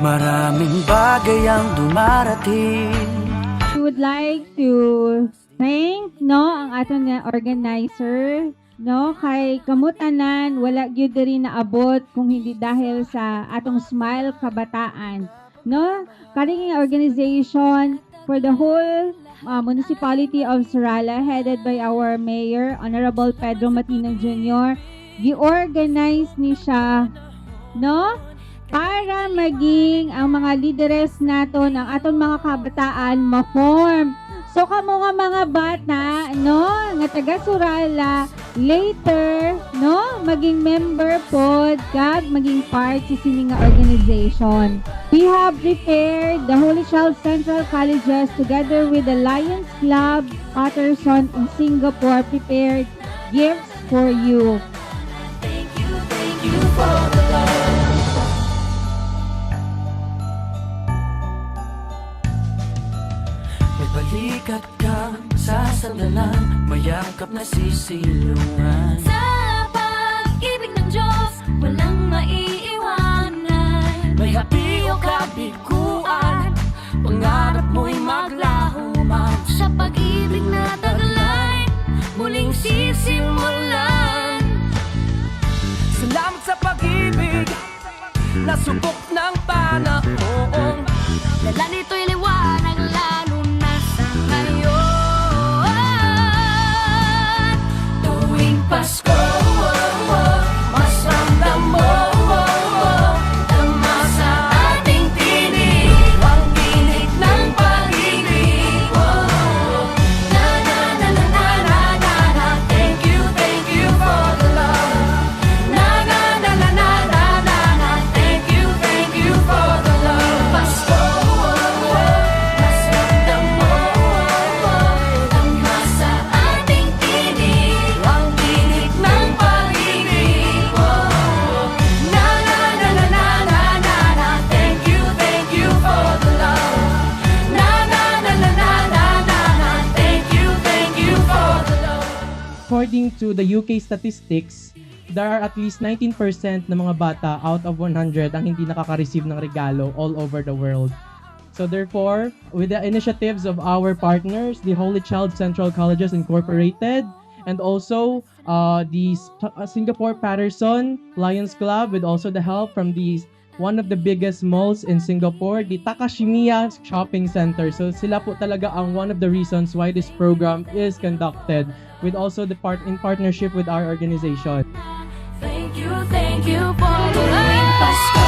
Maraming bagay ang dumarating. We would like to thank ang aton nga organizer kay kamutanan wala gyud diri naabot kung hindi dahil sa atong Smile Kabataan kaning organization for the whole municipality of Surala headed by our mayor Honorable Pedro Matinong Jr. Gi-organize ni siya para maging ang mga lideres naton ang aton mga kabataan ma-form. So kamo nga mga bata nga taga Surala later maging member pod kag maging part sa sini nga organization. We have prepared the Holy Child Central Colleges together with the Lions Club Patterson in Singapore prepared gifts for you. Thank you for the love. May balikat kang sasandalan, mayakap na sisilungan. Sa pag-ibig ng Diyos, walang maiiwanan. May happy o kabiguan, pangarap mo'y maglaho man. Sa pag-ibig na taglay, muling sisimulan. Salamat sa pag-ibig, nasubok ng panahon. Dala nito'y liwanag lalo na sa ngayon. Tuwing Pasko, mas ramdam mo tama sa ating tinig, ang tinig ng pag-ibig. Na na na na na na na na. Thank you for the love. Na na na na na na na na. Thank you for the love. Pasko, mas ramdam mo Tama sa ating tinig, ang tinig ng pag-ibig. Na na na na na na na na. Thank you for the love. Na na na na na na na na. Thank you for the love. According to the UK statistics, there are at least 19% ng mga bata out of 100 ang hindi nakaka-receive ng regalo all over the world. So therefore, with the initiatives of our partners, the Holy Child Central Colleges Incorporated, and also the Singapore Patterson Lions Club, with also the help from one of the biggest malls in Singapore, the Takashimiya Shopping Center. So sila po talaga ang one of the reasons why this program is conducted, with also in partnership with our organization. thank you for the love. Pasko,